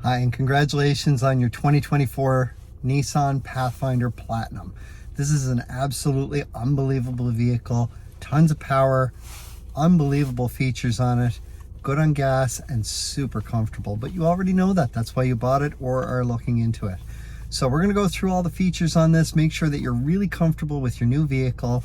Hi, and congratulations on your 2024 Nissan Pathfinder Platinum. This is an absolutely unbelievable vehicle, tons of power, unbelievable features on it, good on gas, and super comfortable. But you already know that. That's why you bought it or are looking into it. So we're going to go through all the features on this, make sure that you're really comfortable with your new vehicle,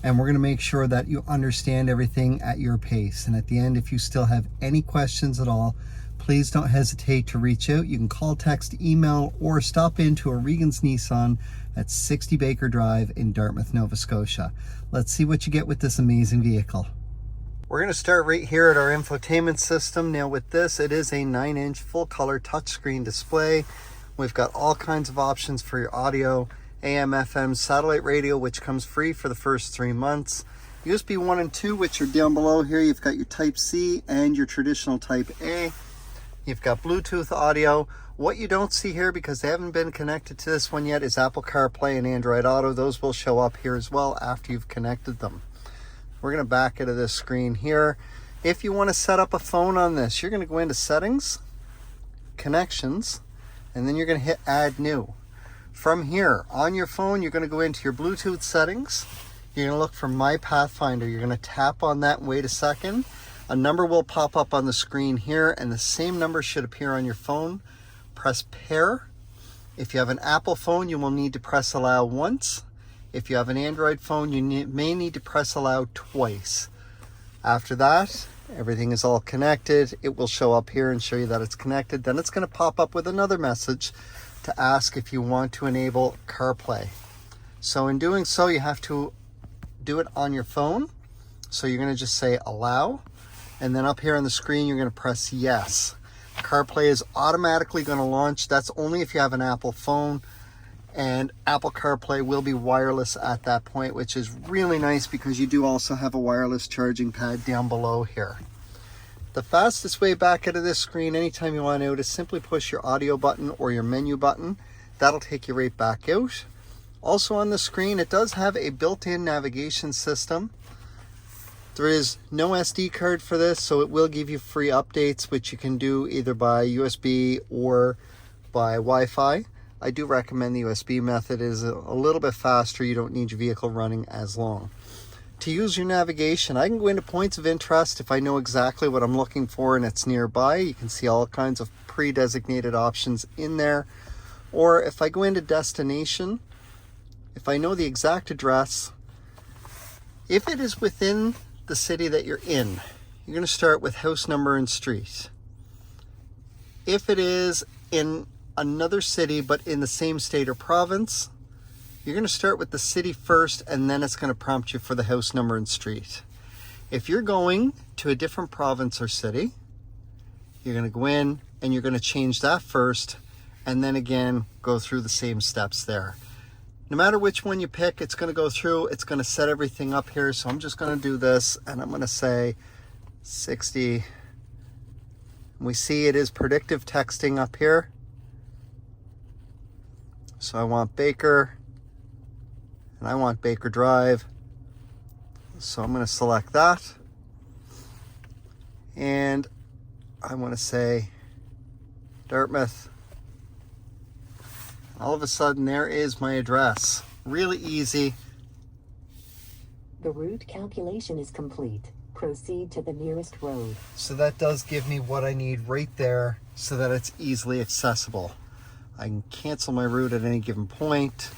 and we're going to make sure that you understand everything at your pace. And at the end, if you still have any questions at all, please don't hesitate to reach out. You can call, text, email, or stop into O'Regan's Nissan at 60 Baker Drive in Dartmouth, Nova Scotia. Let's see what you get with this amazing vehicle. We're going to start right here at our infotainment system. Now with this, it is a 9-inch full-color touchscreen display. We've got all kinds of options for your audio, AM, FM, satellite radio, which comes free for the first 3 months. USB 1 and 2, which are down below here. You've got your Type C and your traditional Type A. You've got Bluetooth audio. What you don't see here, because they haven't been connected to this one yet, is Apple CarPlay and Android Auto. Those will show up here as well after you've connected them. We're going to back into this screen here. If you want to set up a phone on this, you're going to go into Settings, Connections, and then you're going to hit Add New. From here, on your phone, you're going to go into your Bluetooth settings. You're going to look for My Pathfinder. You're going to tap on that and wait a second. A number will pop up on the screen here, and the same number should appear on your phone. Press pair. If you have an Apple phone, you will need to press allow once. If you have an Android phone, you may need to press allow twice. After that, everything is all connected. It will show up here and show you that it's connected. Then it's going to pop up with another message to ask if you want to enable CarPlay. So in doing so, you have to do it on your phone. So you're going to just say allow. And then up here on the screen, you're going to press yes. CarPlay is automatically going to launch. That's only if you have an Apple phone. And Apple CarPlay will be wireless at that point, which is really nice because you do also have a wireless charging pad down below here. The fastest way back out of this screen, anytime you want out, is simply push your audio button or your menu button. That'll take you right back out. Also on the screen, it does have a built-in navigation system. There is no SD card for this, so it will give you free updates, which you can do either by USB or by Wi-Fi. I do recommend the USB method. It is a little bit faster. You don't need your vehicle running as long. To use your navigation, I can go into points of interest if I know exactly what I'm looking for and it's nearby. You can see all kinds of pre-designated options in there. Or if I go into destination, if I know the exact address, if it is within the city that you're in, you're going to start with house number and street. If it is in another city but in the same state or province, you're going to start with the city first, and then it's going to prompt you for the house number and street. If you're going to a different province or city, you're going to go in and you're going to change that first, and then again go through the same steps there. No matter which one you pick, it's going to go through, it's going to set everything up here. So I'm just going to do this, and I'm going to say 60. And we see it is predictive texting up here. So I want Baker, and I want Baker Drive. So I'm going to select that. And I want to say Dartmouth. All of a sudden, there is my address. Really easy. The route calculation is complete. Proceed to the nearest road. So that does give me what I need right there so that it's easily accessible. I can cancel my route at any given point.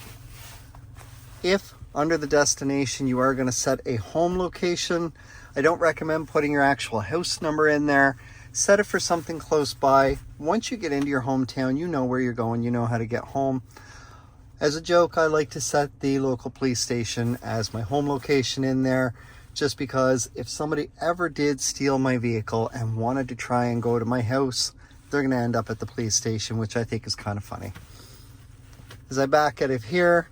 If under the destination you are going to set a home location, I don't recommend putting your actual house number in there. Set it for something close by. Once you get into your hometown, you know where you're going, you know how to get home. As a joke, I like to set the local police station as my home location in there, just because if somebody ever did steal my vehicle and wanted to try and go to my house, they're going to end up at the police station, which I think is kind of funny. As I back out of here,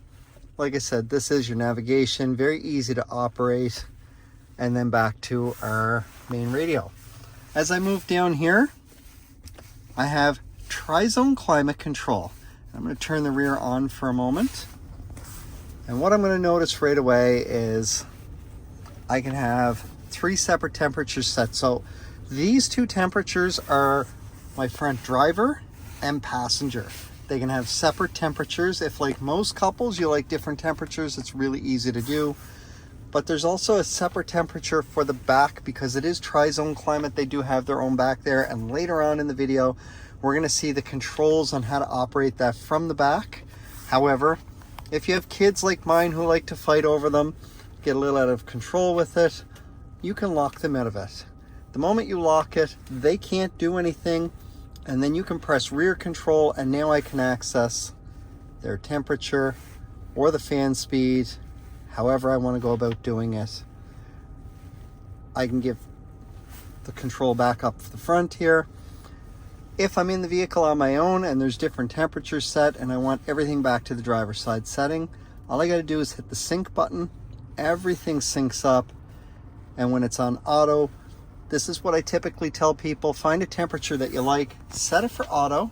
like I said, this is your navigation, very easy to operate, and then back to our main radio. As I move down here, I have Tri-Zone Climate Control. I'm going to turn the rear on for a moment. And what I'm going to notice right away is I can have 3 separate temperatures set. So these 2 temperatures are my front driver and passenger. They can have separate temperatures. If, like most couples, you like different temperatures, it's really easy to do. But there's also a separate temperature for the back because it is tri-zone climate. They do have their own back there. And later on in the video, we're going to see the controls on how to operate that from the back. However, if you have kids like mine who like to fight over them, get a little out of control with it, you can lock them out of it. The moment you lock it, they can't do anything, and then you can press rear control, and now I can access their temperature or the fan speed, however I want to go about doing it. I can give the control back up the front here. If I'm in the vehicle on my own and there's different temperatures set and I want everything back to the driver's side setting, all I got to do is hit the sync button. Everything syncs up, and when it's on auto, this is what I typically tell people: find a temperature that you like, set it for auto.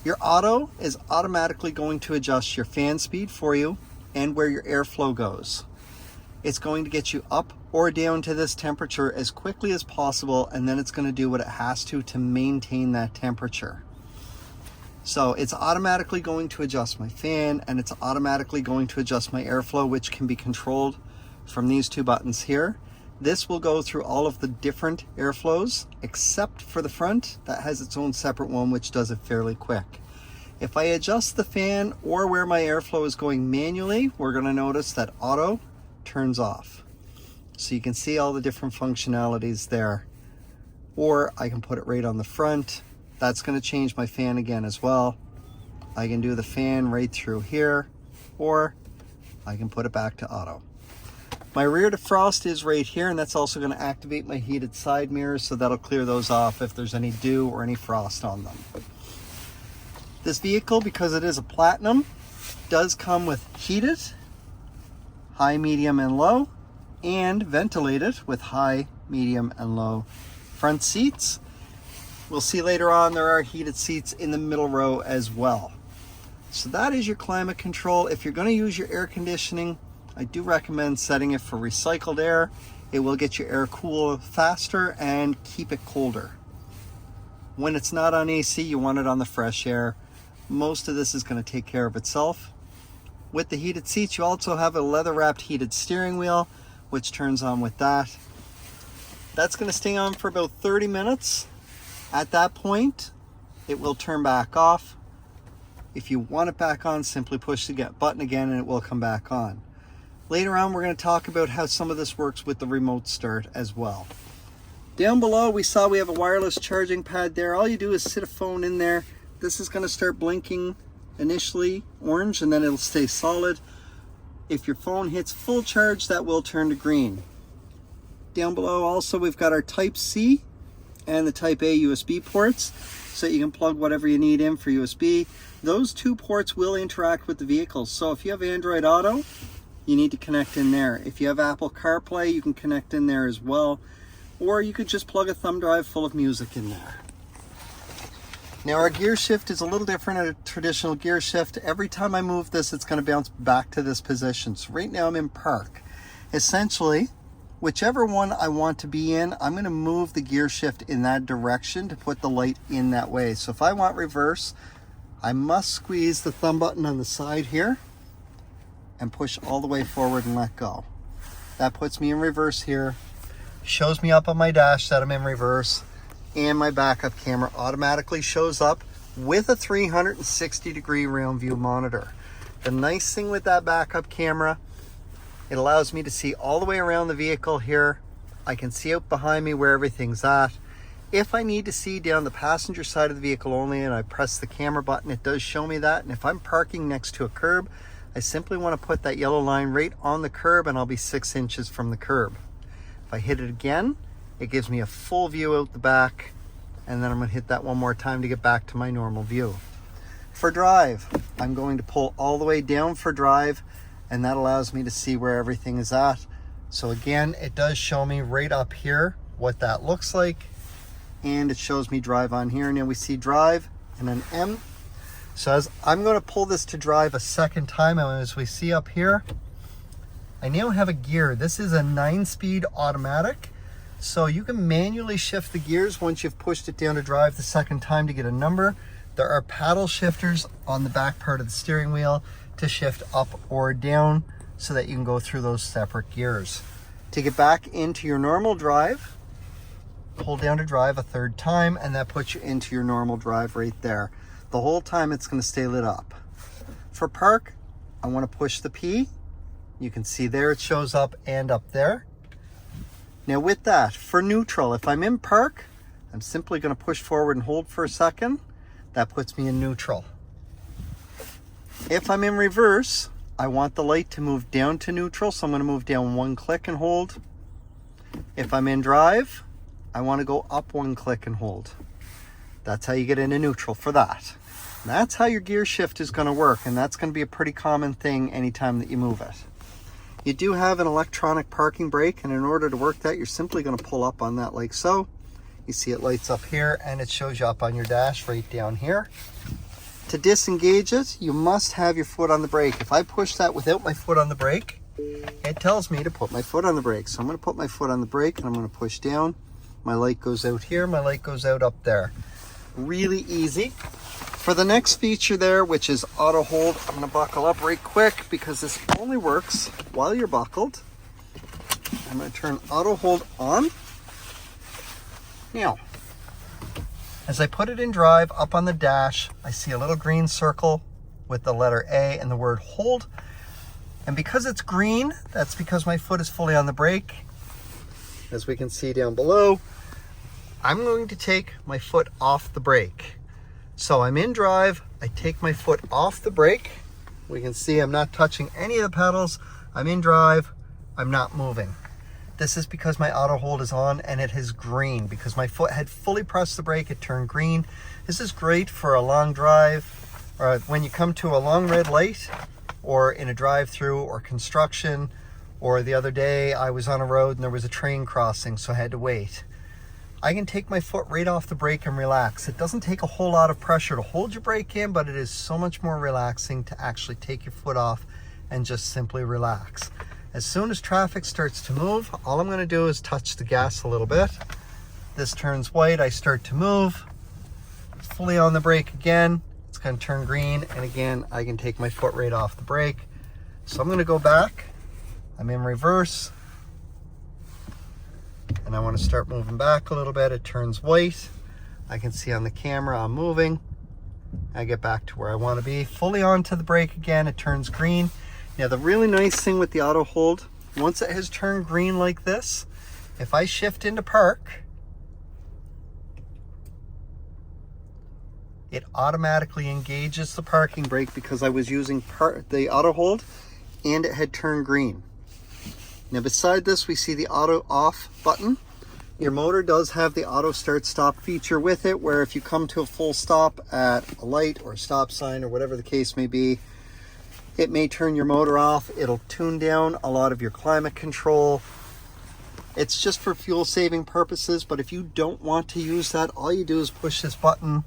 Your auto is automatically going to adjust your fan speed for you and where your airflow goes. It's going to get you up or down to this temperature as quickly as possible, and then it's going to do what it has to maintain that temperature. So it's automatically going to adjust my fan, and it's automatically going to adjust my airflow, which can be controlled from these two buttons here. This will go through all of the different airflows except for the front. That has its own separate one, which does it fairly quick. If I adjust the fan or where my airflow is going manually, we're going to notice that auto turns off. So you can see all the different functionalities there. Or I can put it right on the front. That's going to change my fan again as well. I can do the fan right through here, or I can put it back to auto. My rear defrost is right here, and that's also going to activate my heated side mirrors, so that'll clear those off if there's any dew or any frost on them. This vehicle, because it is a Platinum, does come with heated, high, medium, and low, and ventilated with high, medium, and low front seats. We'll see later on there are heated seats in the middle row as well. So that is your climate control. If you're going to use your air conditioning, I do recommend setting it for recycled air. It will get your air cool faster and keep it colder. When it's not on AC, you want it on the fresh air. Most of this is going to take care of itself. With the heated seats, you also have a leather-wrapped heated steering wheel, which turns on with that. That's going to stay on for about 30 minutes. At that point, it will turn back off. If you want it back on, simply push the button again and it will come back on. Later on, we're going to talk about how some of this works with the remote start as well. Down below, we saw we have a wireless charging pad there. All you do is sit a phone in there. This is going to start blinking initially orange, and then it'll stay solid. If your phone hits full charge, that will turn to green. Down below also, we've got our Type-C and the Type-A USB ports, so you can plug whatever you need in for USB. Those two ports will interact with the vehicle. So if you have Android Auto, you need to connect in there. If you have Apple CarPlay, you can connect in there as well. Or you could just plug a thumb drive full of music in there. Now our gear shift is a little different than a traditional gear shift. Every time I move this, it's going to bounce back to this position. So right now I'm in park. Essentially, whichever one I want to be in, I'm going to move the gear shift in that direction to put the light in that way. So if I want reverse, I must squeeze the thumb button on the side here and push all the way forward and let go. That puts me in reverse here, shows me up on my dash that I'm in reverse, and my backup camera automatically shows up with a 360-degree round view monitor. The nice thing with that backup camera, it allows me to see all the way around the vehicle here. I can see out behind me where everything's at. If I need to see down the passenger side of the vehicle only and I press the camera button, it does show me that. And if I'm parking next to a curb, I simply want to put that yellow line right on the curb and I'll be 6 inches from the curb. If I hit it again, it gives me a full view out the back, and then I'm going to hit that one more time to get back to my normal view. For drive, I'm going to pull all the way down for drive, and that allows me to see where everything is at. So again, it does show me right up here what that looks like, and it shows me drive on here. Now we see drive and an M. So as I'm going to pull this to drive a second time, and as we see up here, I now have a gear. This is a 9-speed automatic. So you can manually shift the gears once you've pushed it down to drive the second time to get a number. There are paddle shifters on the back part of the steering wheel to shift up or down so that you can go through those separate gears. To get back into your normal drive, pull down to drive a third time, and that puts you into your normal drive right there. The whole time it's going to stay lit up. For park, I want to push the P. You can see there it shows up and up there. Now with that, for neutral, if I'm in park, I'm simply going to push forward and hold for a second. That puts me in neutral. If I'm in reverse, I want the light to move down to neutral, so I'm going to move down one click and hold. If I'm in drive, I want to go up one click and hold. That's how you get into neutral for that. And that's how your gear shift is going to work, and that's going to be a pretty common thing anytime that you move it. You do have an electronic parking brake, and in order to work that, you're simply going to pull up on that like so. You see it lights up here, and it shows you up on your dash right down here. To disengage it, you must have your foot on the brake. If I push that without my foot on the brake, it tells me to put my foot on the brake. So I'm going to put my foot on the brake, and I'm going to push down. My light goes out here, my light goes out up there. Really easy. For the next feature there, which is auto hold, I'm going to buckle up right quick because this only works while you're buckled. I'm going to turn auto hold on. Now, as I put it in drive up on the dash, I see a little green circle with the letter A and the word hold. And because it's green, that's because my foot is fully on the brake. As we can see down below, I'm going to take my foot off the brake. So I'm in drive, I take my foot off the brake. We can see I'm not touching any of the pedals. I'm in drive, I'm not moving. This is because my auto hold is on and it is green. Because my foot had fully pressed the brake, it turned green. This is great for a long drive, or when you come to a long red light, or in a drive-through or construction, or the other day I was on a road and there was a train crossing, so I had to wait. I can take my foot right off the brake and relax. It doesn't take a whole lot of pressure to hold your brake in, but it is so much more relaxing to actually take your foot off and just simply relax. As soon as traffic starts to move, all I'm going to do is touch the gas a little bit. This turns white, I start to move. Fully on the brake again, it's going to turn green, and again, I can take my foot right off the brake. So I'm going to go back. I'm in reverse. And I want to start moving back a little bit. It turns white. I can see on the camera I'm moving. I get back to where I want to be. Fully onto the brake again, it turns green. Now the really nice thing with the auto hold, once it has turned green like this, if I shift into park, it automatically engages the parking brake because I was using the auto hold and it had turned green. Now beside this, we see the auto off button. Your motor does have the auto start stop feature with it, where if you come to a full stop at a light or a stop sign or whatever the case may be, it may turn your motor off. It'll tune down a lot of your climate control. It's just for fuel saving purposes, but if you don't want to use that, all you do is push this button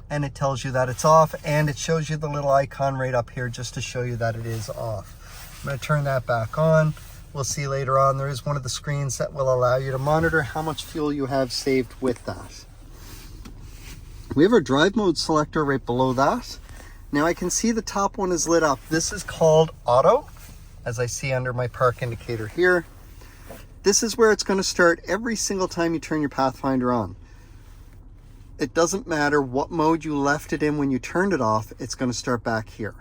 and it tells you that it's off, and it shows you the little icon right up here just to show you that it is off. I'm going to turn that back on. We'll see later on, there is one of the screens that will allow you to monitor how much fuel you have saved with that. We have our drive mode selector right below that. Now I can see the top one is lit up. This is called auto, as I see under my park indicator here. This is where it's going to start every single time you turn your Pathfinder on. It doesn't matter what mode you left it in when you turned it off, it's going to start back here.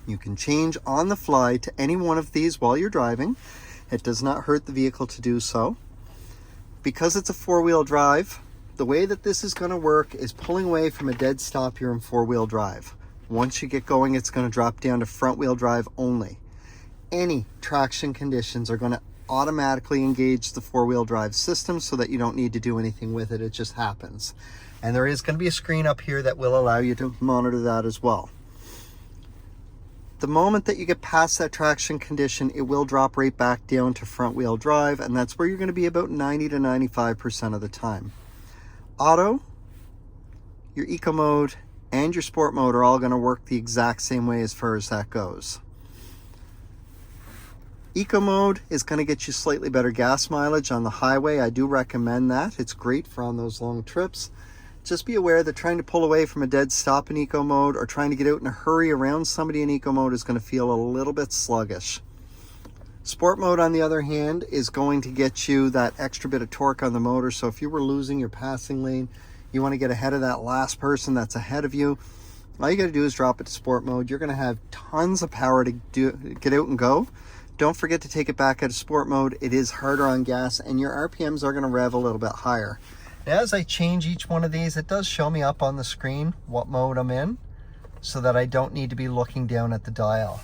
You can change on the fly to any one of these while you're driving. It does not hurt the vehicle to do so. Because it's a four-wheel drive, the way that this is going to work is pulling away from a dead stop, you're in four-wheel drive. Once you get going, it's going to drop down to front-wheel drive only. Any traction conditions are going to automatically engage the four-wheel drive system so that you don't need to do anything with it. It just happens. And there is going to be a screen up here that will allow you to monitor that as well. The moment that you get past that traction condition, it will drop right back down to front-wheel drive, and that's where you're going to be about 90 to 95% of the time. Auto, your eco mode, and your sport mode are all going to work the exact same way as far as that goes. Eco mode is going to get you slightly better gas mileage on the highway. I do recommend that. It's great for on those long trips. just be aware that trying to pull away from a dead stop in eco mode or trying to get out in a hurry around somebody in eco mode is going to feel a little bit sluggish. Sport mode, on the other hand, is going to get you that extra bit of torque on the motor. So if you were losing your passing lane, you want to get ahead of that last person that's ahead of you, all you got to do is drop it to sport mode. You're going to have tons of power to get out and go. Don't forget to take it back out of sport mode. It is harder on gas and your RPMs are going to rev a little bit higher. Now, as I change each one of these, it does show me up on the screen what mode I'm in so that I don't need to be looking down at the dial.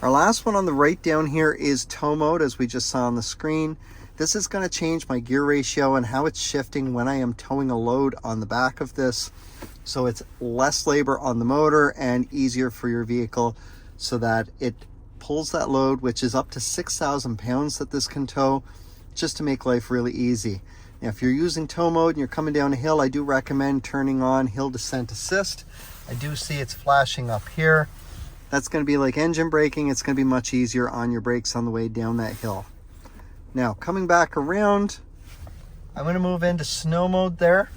Our last one on the right down here is tow mode, as we just saw on the screen. This is going to change my gear ratio and how it's shifting when I am towing a load on the back of this. So it's less labor on the motor and easier for your vehicle so that it pulls that load, which is up to 6,000 pounds that this can tow, just to make life really easy. Now, if you're using tow mode and you're coming down a hill, I do recommend turning on hill descent assist. I do see it's flashing up here. That's going to be like engine braking. It's going to be much easier on your brakes on the way down that hill. Now, coming back around, I'm going to move into snow mode there.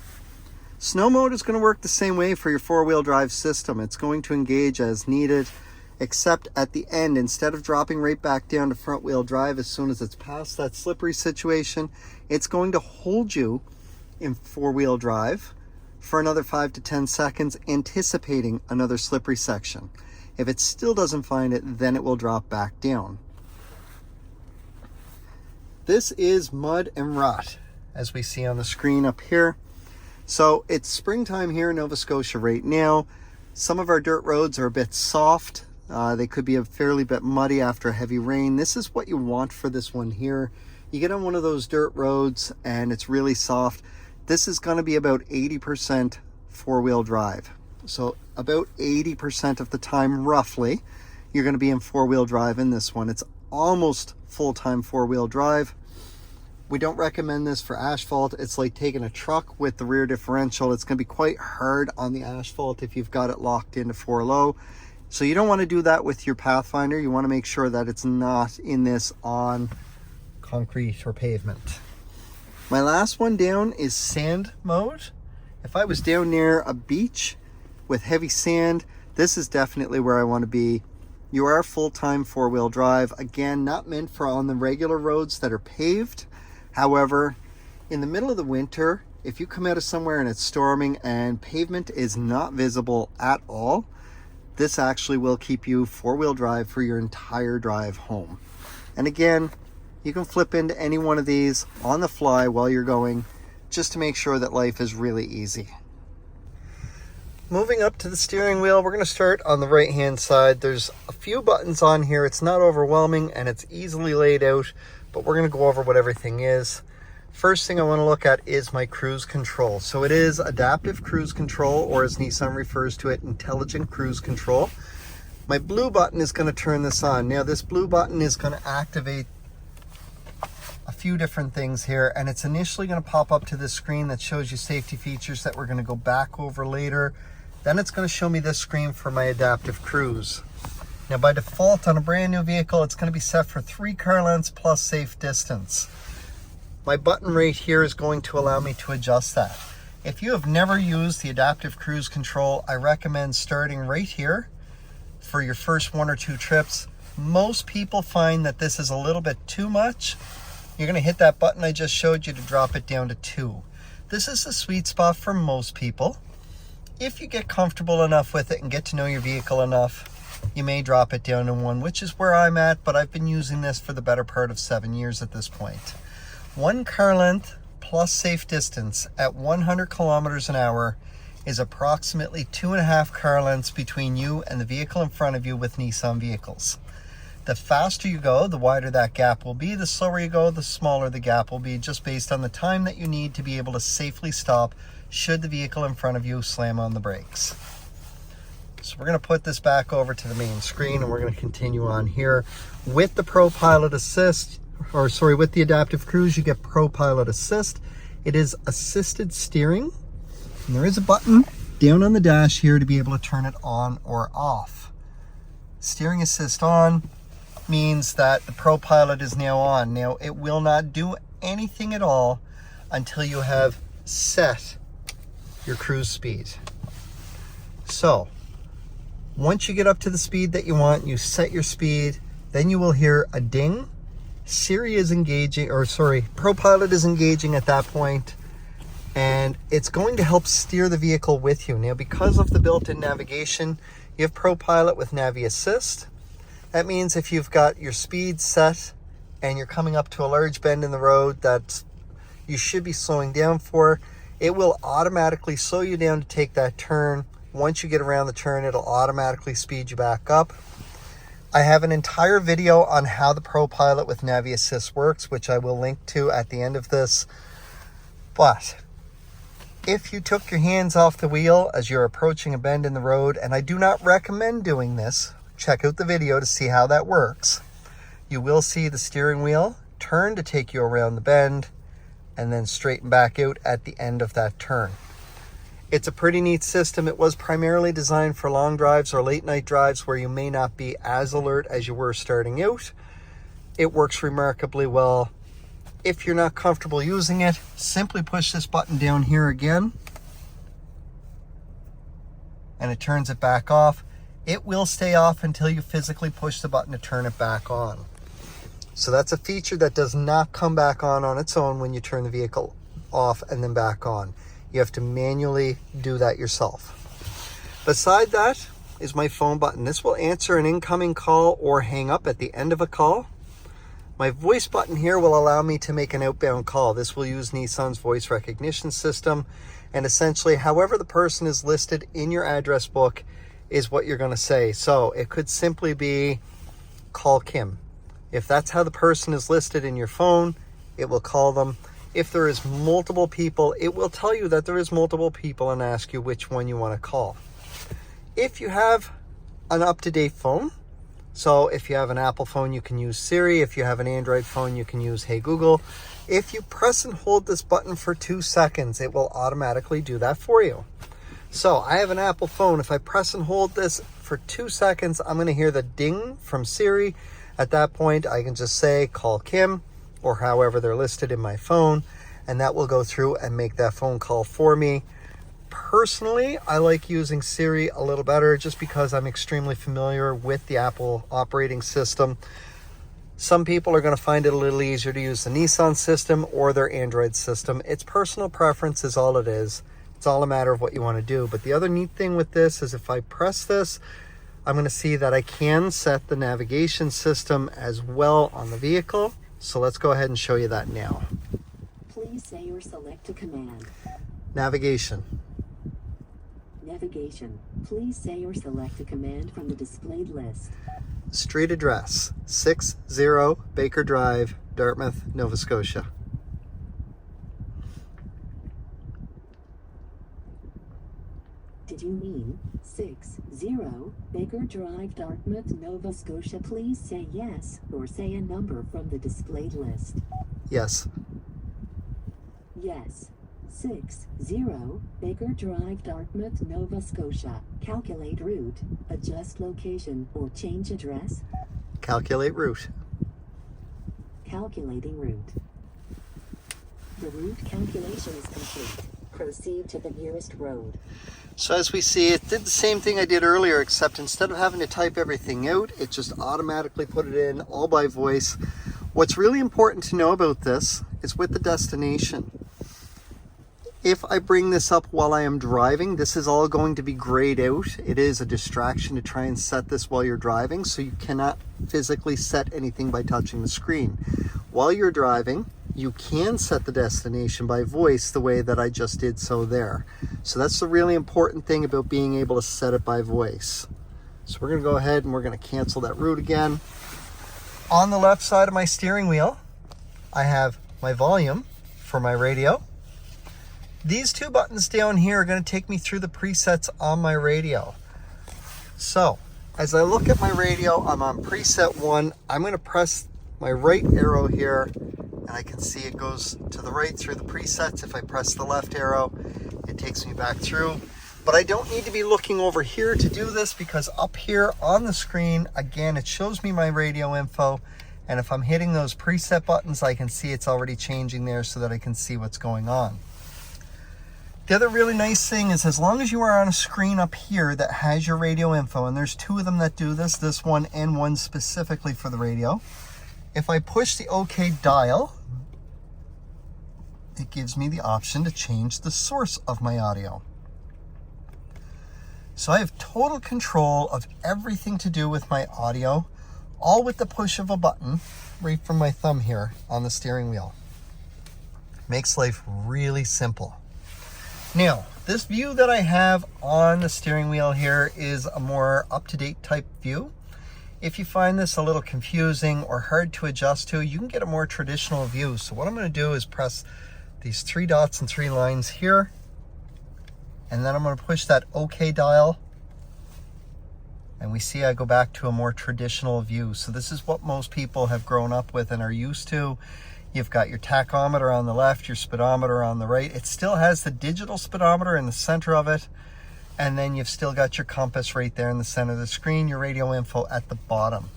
Snow mode is going to work the same way for your four-wheel drive system. It's going to engage as needed, except at the end, instead of dropping right back down to front-wheel drive as soon as it's past that slippery situation, it's going to hold you in four-wheel drive for another 5 to 10 seconds, anticipating another slippery section. If it still doesn't find it, then it will drop back down. This is mud and rut, as we see on the screen up here. So it's springtime here in Nova Scotia right now. Some of our dirt roads are a bit soft. They could be a fairly bit muddy after a heavy rain. This is what you want for this one here. You get on one of those dirt roads and it's really soft. This is going to be about 80% four-wheel drive. So about 80% of the time, roughly, you're going to be in four-wheel drive in this one. It's almost full-time four-wheel drive. We don't recommend this for asphalt. It's like taking a truck with the rear differential. It's going to be quite hard on the asphalt if you've got it locked into 4-low. So you don't want to do that with your Pathfinder. You want to make sure that it's not in this on concrete or pavement. My last one down is sand mode. If I was down near a beach with heavy sand, this is definitely where I want to be. You are full-time four-wheel drive. Again, not meant for on the regular roads that are paved. However, in the middle of the winter, if you come out of somewhere and it's storming and pavement is not visible at all, this actually will keep you four-wheel drive for your entire drive home. And again, you can flip into any one of these on the fly while you're going, just to make sure that life is really easy. Moving up to the steering wheel, we're going to start on the right hand side. There's a few buttons on here. It's not overwhelming and it's easily laid out, but we're going to go over what everything is. First thing I want to look at is my cruise control. So it is adaptive cruise control, or as Nissan refers to it, intelligent cruise control. My blue button is going to turn this on. Now this blue button is going to activate a few different things here, and it's initially going to pop up to this screen that shows you safety features that we're going to go back over later. Then it's going to show me this screen for my adaptive cruise. Now by default on a brand new vehicle, it's going to be set for 3 car lengths plus safe distance. My button right here is going to allow me to adjust that. If you have never used the adaptive cruise control, I recommend starting right here for your first 1 or 2 trips. Most people find that this is a little bit too much. You're going to hit that button I just showed you to drop it down to 2. This is the sweet spot for most people. If you get comfortable enough with it and get to know your vehicle enough, you may drop it down to 1, which is where I'm at, but I've been using this for the better part of 7 years at this point. 1 car length plus safe distance at 100 kilometers an hour is approximately 2.5 car lengths between you and the vehicle in front of you with Nissan vehicles. The faster you go, the wider that gap will be. The slower you go, the smaller the gap will be, just based on the time that you need to be able to safely stop should the vehicle in front of you slam on the brakes. So we're going to put this back over to the main screen and we're going to continue on here. With the Pro Pilot Assist, with the Adaptive Cruise, you get Pro Pilot Assist. It is assisted steering. And there is a button down on the dash here to be able to turn it on or off. Steering Assist on means that the Pro Pilot is now on. Now, it will not do anything at all until you have set your cruise speed. So once you get up to the speed that you want, you set your speed, then you will hear a ding. Siri is engaging, or sorry, ProPilot is engaging at that point, and it's going to help steer the vehicle with you. Now, because of the built-in navigation, you have ProPilot with Navi Assist. That means if you've got your speed set and you're coming up to a large bend in the road that you should be slowing down for, it will automatically slow you down to take that turn. Once you get around the turn, it'll automatically speed you back up. I have an entire video on how the ProPilot with Navi Assist works, which I will link to at the end of this. But if you took your hands off the wheel as you're approaching a bend in the road, and I do not recommend doing this, check out the video to see how that works. You will see the steering wheel turn to take you around the bend and then straighten back out at the end of that turn. It's a pretty neat system. It was primarily designed for long drives or late night drives where you may not be as alert as you were starting out. It works remarkably well. If you're not comfortable using it, simply push this button down here again, and it turns it back off. It will stay off until you physically push the button to turn it back on. So that's a feature that does not come back on its own when you turn the vehicle off and then back on. You have to manually do that yourself. Beside that is my phone button. This will answer an incoming call or hang up at the end of a call. My voice button here will allow me to make an outbound call. This will use Nissan's voice recognition system, and essentially however the person is listed in your address book is what you're going to say. So it could simply be call Kim. If that's how the person is listed in your phone, it will call them. If there is multiple people, it will tell you that there is multiple people and ask you which one you want to call. If you have an up-to-date phone, so if you have an Apple phone, you can use Siri. If you have an Android phone, you can use Hey Google. If you press and hold this button for 2 seconds, it will automatically do that for you. So I have an Apple phone. If I press and hold this for 2 seconds, I'm going to hear the ding from Siri. At that point, I can just say, call Kim, or however they're listed in my phone, and that will go through and make that phone call for me. Personally, I like using Siri a little better just because I'm extremely familiar with the Apple operating system. Some people are going to find it a little easier to use the Nissan system or their Android system. It's personal preference is all it is. It's all a matter of what you want to do. But the other neat thing with this is if I press this, I'm going to see that I can set the navigation system as well on the vehicle. So let's go ahead and show you that now. Please say or select a command. Navigation. Navigation. Please say or select a command from the displayed list. Street address, 60 Baker Drive, Dartmouth, Nova Scotia. Did you mean 60 Baker Drive, Dartmouth, Nova Scotia? Please say yes or say a number from the displayed list. Yes. Yes. 60 Baker Drive, Dartmouth, Nova Scotia. Calculate route, adjust location, or change address. Calculate route. Calculating route. The route calculation is complete. Proceed to the nearest road. So as we see, it did the same thing I did earlier, except instead of having to type everything out, it just automatically put it in all by voice. What's really important to know about this is with the destination. If I bring this up while I am driving, this is all going to be grayed out. It is a distraction to try and set this while you're driving, so you cannot physically set anything by touching the screen. While you're driving, you can set the destination by voice the way that I just did so there. So that's the really important thing about being able to set it by voice. So we're going to go ahead and we're going to cancel that route again. On the left side of my steering wheel, I have my volume for my radio. These two buttons down here are going to take me through the presets on my radio. So as I look at my radio, I'm on preset 1. I'm going to press my right arrow here, and I can see it goes to the right through the presets. If I press the left arrow, it takes me back through. But I don't need to be looking over here to do this, because up here on the screen, again, it shows me my radio info. And if I'm hitting those preset buttons, I can see it's already changing there so that I can see what's going on. The other really nice thing is, as long as you are on a screen up here that has your radio info, and there's two of them that do this one and one specifically for the radio. If I push the OK dial, it gives me the option to change the source of my audio. So I have total control of everything to do with my audio, all with the push of a button right from my thumb here on the steering wheel. Makes life really simple. Now, this view that I have on the steering wheel here is a more up-to-date type view. If you find this a little confusing or hard to adjust to, you can get a more traditional view. So what I'm going to do is press these 3 dots and 3 lines here, and then I'm going to push that OK dial, and we see I go back to a more traditional view. So this is what most people have grown up with and are used to. You've got your tachometer on the left, your speedometer on the right. It still has the digital speedometer in the center of it. And then you've still got your compass right there in the center of the screen, your radio info at the bottom.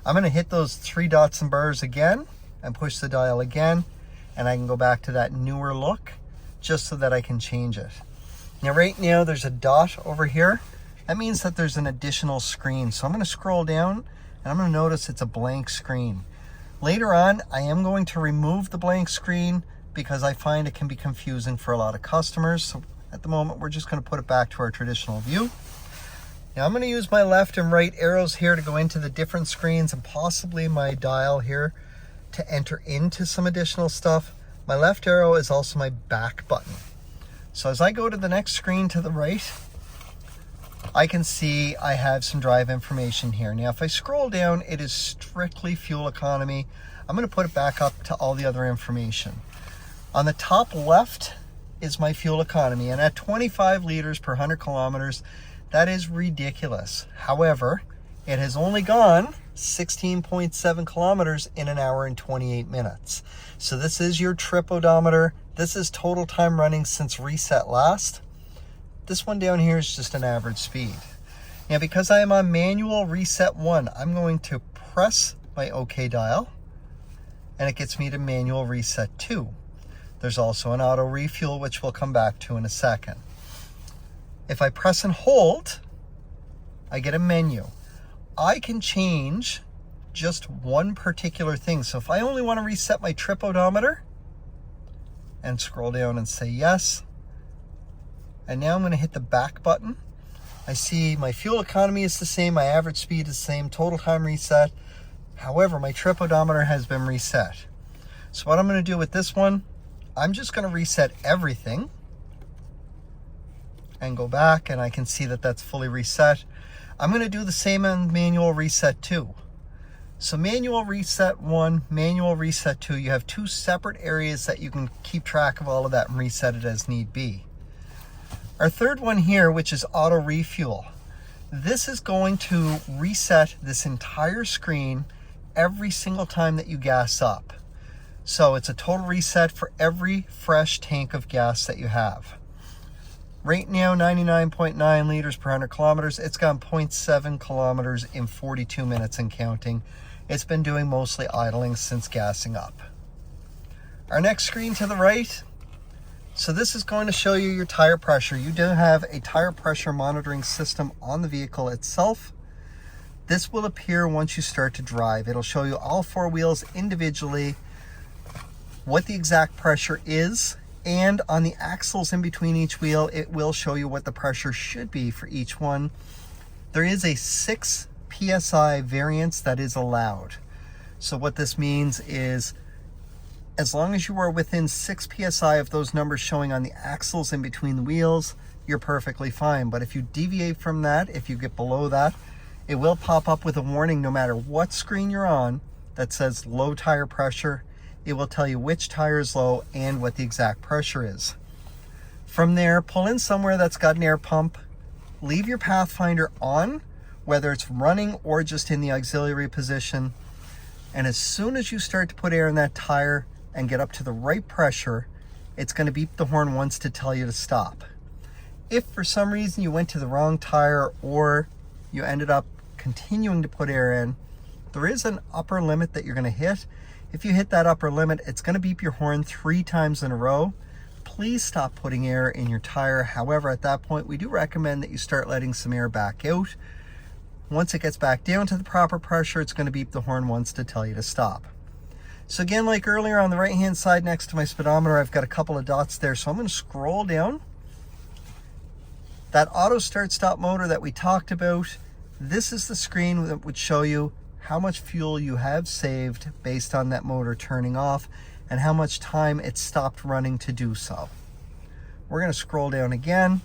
I'm going to hit those 3 dots and bars again and push the dial again. And I can go back to that newer look just so that I can change it. Now, right now, there's a dot over here. That means that there's an additional screen. So I'm going to scroll down and I'm going to notice it's a blank screen. Later on, I am going to remove the blank screen because I find it can be confusing for a lot of customers. So at the moment, we're just going to put it back to our traditional view. Now I'm going to use my left and right arrows here to go into the different screens and possibly my dial here to enter into some additional stuff. My left arrow is also my back button. So as I go to the next screen to the right, I can see I have some drive information here. Now, if I scroll down, it is strictly fuel economy. I'm going to put it back up to all the other information. On the top left is my fuel economy, and at 25 liters per 100 kilometers, that is ridiculous. However, it has only gone 16.7 kilometers in an hour and 28 minutes. So this is your trip odometer. This is total time running since reset last. This one down here is just an average speed. Now, because I am on manual reset 1, I'm going to press my OK dial, and it gets me to manual reset 2. There's also an auto refuel, which we'll come back to in a second. If I press and hold, I get a menu. I can change just one particular thing. So if I only want to reset my trip odometer, and scroll down and say yes, and now I'm going to hit the back button. I see my fuel economy is the same, my average speed is the same, total time reset. However, my trip odometer has been reset. So what I'm going to do with this one, I'm just going to reset everything and go back, and I can see that that's fully reset. I'm going to do the same on manual reset 2. So manual reset 1, manual reset 2, you have 2 separate areas that you can keep track of all of that and reset it as need be. Our third one here, which is auto refuel. This is going to reset this entire screen every single time that you gas up. So it's a total reset for every fresh tank of gas that you have. Right now, 99.9 liters per 100 kilometers. It's gone 0.7 kilometers in 42 minutes and counting. It's been doing mostly idling since gassing up. Our next screen to the right. So this is going to show you your tire pressure. You do have a tire pressure monitoring system on the vehicle itself. This will appear once you start to drive. It'll show you all 4 wheels individually, what the exact pressure is, and on the axles in between each wheel, it will show you what the pressure should be for each one. There is a 6 PSI variance that is allowed. So what this means is, as long as you are within 6 PSI of those numbers showing on the axles in between the wheels, you're perfectly fine. But if you deviate from that, if you get below that, it will pop up with a warning no matter what screen you're on that says low tire pressure. It will tell you which tire is low and what the exact pressure is. From there, pull in somewhere that's got an air pump, leave your Pathfinder on, whether it's running or just in the auxiliary position. And as soon as you start to put air in that tire and get up to the right pressure, it's going to beep the horn once to tell you to stop. If for some reason you went to the wrong tire or you ended up continuing to put air in, there is an upper limit that you're going to hit. If you hit that upper limit, it's going to beep your horn 3 times in a row. please stop putting air in your tire. However, at that point, we do recommend that you start letting some air back out. Once it gets back down to the proper pressure, it's going to beep the horn once to tell you to stop. So again, like earlier on the right hand side next to my speedometer, I've got a couple of dots there. So I'm going to scroll down. That auto start stop motor that we talked about, this is the screen that would show you how much fuel you have saved based on that motor turning off and how much time it stopped running to do so. We're going to scroll down again.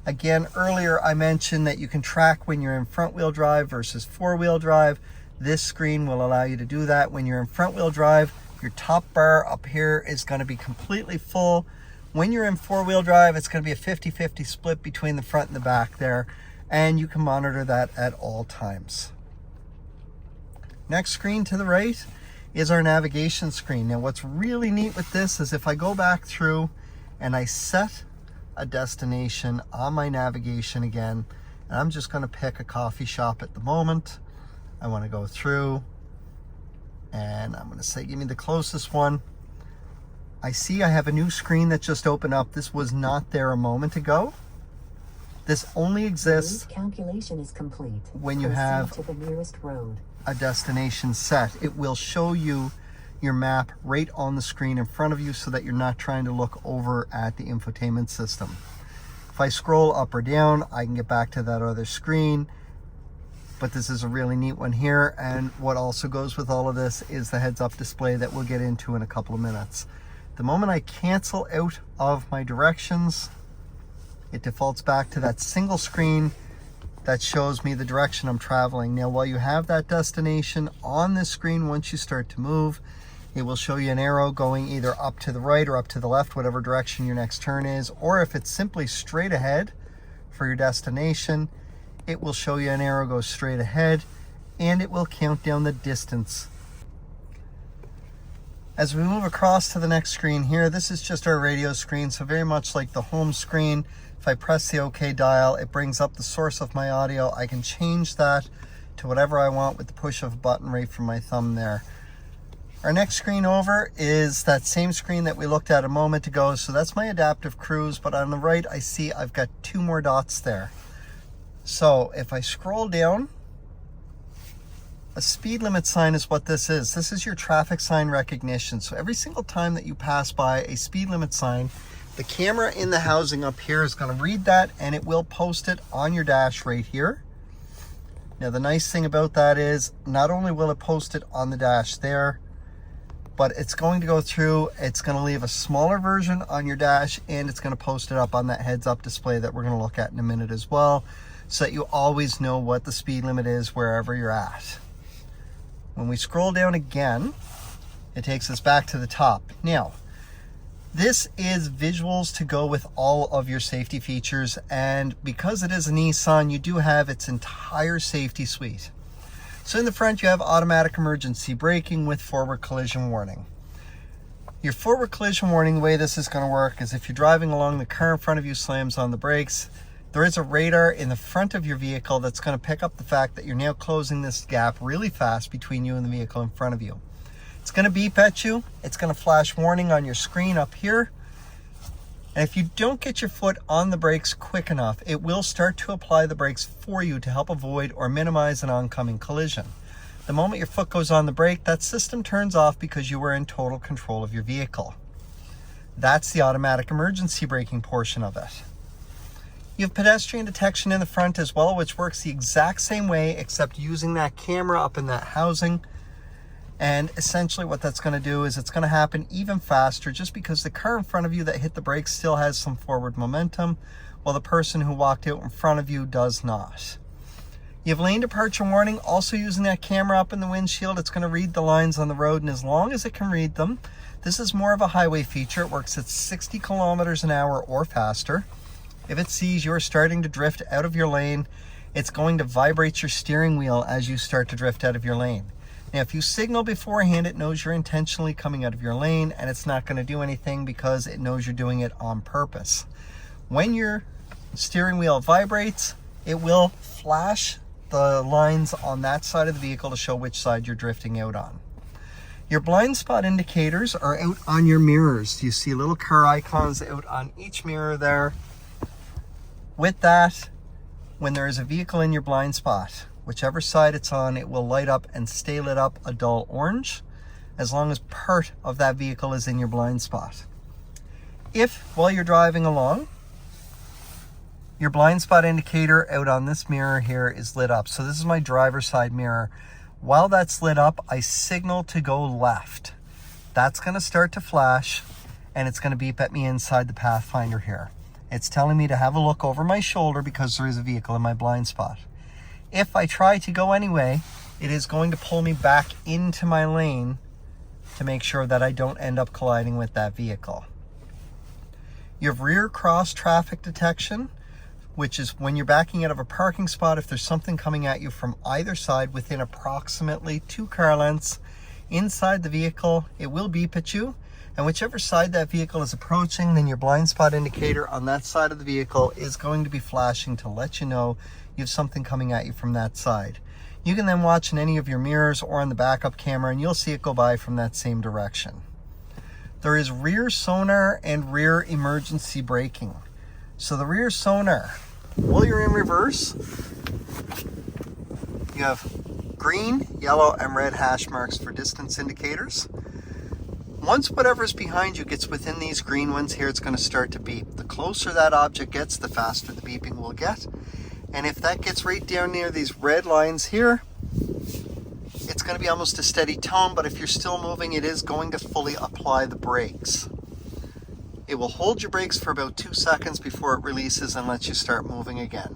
Again, earlier I mentioned that you can track when you're in front wheel drive versus four wheel drive. This screen will allow you to do that. When you're in front wheel drive, your top bar up here is going to be completely full. When you're in four wheel drive, it's going to be a 50-50 split between the front and the back there, and you can monitor that at all times. Next screen to the right is our navigation screen. Now what's really neat with this is if I go back through and I set a destination on my navigation again, and I'm just going to pick a coffee shop at the moment. I want to go through and I'm going to say give me the closest one. I see I have a new screen that just opened up. This was not there a moment ago. This only exists calculation is complete when you have to the nearest road. A destination set. It will show you your map right on the screen in front of you so that you're not trying to look over at the infotainment system. If I scroll up or down, I can get back to that other screen. But this is a really neat one here. And what also goes with all of this is the heads-up display that we'll get into in a couple of minutes. The moment I cancel out of my directions, it defaults back to that single screen that shows me the direction I'm traveling. Now, while you have that destination on this screen, once you start to move, it will show you an arrow going either up to the right or up to the left, whatever direction your next turn is. Or if it's simply straight ahead for your destination, it will show you an arrow go straight ahead, and it will count down the distance. As we move across to the next screen here, this is just our radio screen, so very much like the home screen. If I press the OK dial, it brings up the source of my audio. I can change that to whatever I want with the push of a button right from my thumb there. Our next screen over is that same screen that we looked at a moment ago, so that's my adaptive cruise, but on the right I see I've got two more dots there. So if I scroll down, a speed limit sign is what this is. This is your traffic sign recognition. So every single time that you pass by a speed limit sign, the camera in the housing up here is going to read that and it will post it on your dash right here. Now the nice thing about that is not only will it post it on the dash there, but it's going to go through, it's going to leave a smaller version on your dash, and it's going to post it up on that heads up display that we're going to look at in a minute as well, so that you always know what the speed limit is wherever you're at. When we scroll down again, it takes us back to the top. Now, this is visuals to go with all of your safety features, and because it is a Nissan, you do have its entire safety suite. So in the front, you have automatic emergency braking with forward collision warning. Your forward collision warning, the way this is going to work is if you're driving along, the car in front of you slams on the brakes, there is a radar in the front of your vehicle that's going to pick up the fact that you're now closing this gap really fast between you and the vehicle in front of you. It's going to beep at you. It's going to flash warning on your screen up here. And if you don't get your foot on the brakes quick enough, it will start to apply the brakes for you to help avoid or minimize an oncoming collision. The moment your foot goes on the brake, that system turns off because you were in total control of your vehicle. That's the automatic emergency braking portion of it. You have pedestrian detection in the front as well, which works the exact same way except using that camera up in that housing. And essentially what that's going to do is it's going to happen even faster just because the car in front of you that hit the brakes still has some forward momentum, while the person who walked out in front of you does not. You have lane departure warning, also using that camera up in the windshield. It's going to read the lines on the road, and as long as it can read them, this is more of a highway feature. It works at 60 kilometers an hour or faster. If it sees you're starting to drift out of your lane, it's going to vibrate your steering wheel as you start to drift out of your lane. Now, if you signal beforehand, it knows you're intentionally coming out of your lane, and it's not going to do anything because it knows you're doing it on purpose. When your steering wheel vibrates, it will flash the lines on that side of the vehicle to show which side you're drifting out on. Your blind spot indicators are out on your mirrors. You see little car icons out on each mirror there. With that, when there is a vehicle in your blind spot, whichever side it's on, it will light up and stay lit up a dull orange as long as part of that vehicle is in your blind spot. If, while you're driving along, your blind spot indicator out on this mirror here is lit up. So this is my driver's side mirror. While that's lit up, I signal to go left. That's going to start to flash and it's going to beep at me inside the Pathfinder here. It's telling me to have a look over my shoulder because there is a vehicle in my blind spot. If I try to go anyway, it is going to pull me back into my lane to make sure that I don't end up colliding with that vehicle. You have rear cross traffic detection, which is when you're backing out of a parking spot, if there's something coming at you from either side within approximately 2 car lengths inside the vehicle, it will beep at you. And whichever side that vehicle is approaching, then your blind spot indicator on that side of the vehicle is going to be flashing to let you know you have something coming at you from that side. You can then watch in any of your mirrors or on the backup camera and you'll see it go by from that same direction. There is rear sonar and rear emergency braking. So the rear sonar, while you're in reverse, you have green, yellow, and red hash marks for distance indicators. Once whatever's behind you gets within these green ones here, it's going to start to beep. The closer that object gets, the faster the beeping will get. And if that gets right down near these red lines here, it's going to be almost a steady tone, but if you're still moving, it is going to fully apply the brakes. It will hold your brakes for about 2 seconds before it releases and lets you start moving again.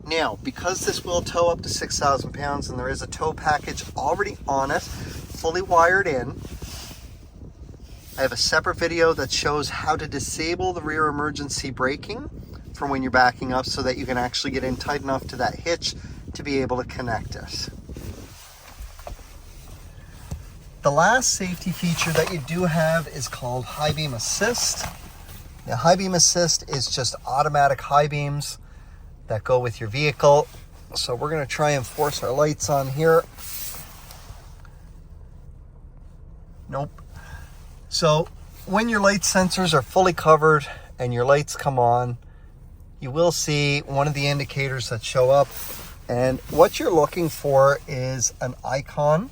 Now, because this will tow up to 6,000 pounds and there is a tow package already on it, fully wired in, I have a separate video that shows how to disable the rear emergency braking for when you're backing up so that you can actually get in tight enough to that hitch to be able to connect it. The last safety feature that you do have is called high beam assist. Now, high beam assist is just automatic high beams that go with your vehicle. So we're going to try and force our lights on here. Nope. So when your light sensors are fully covered and your lights come on, you will see one of the indicators that show up. And what you're looking for is an icon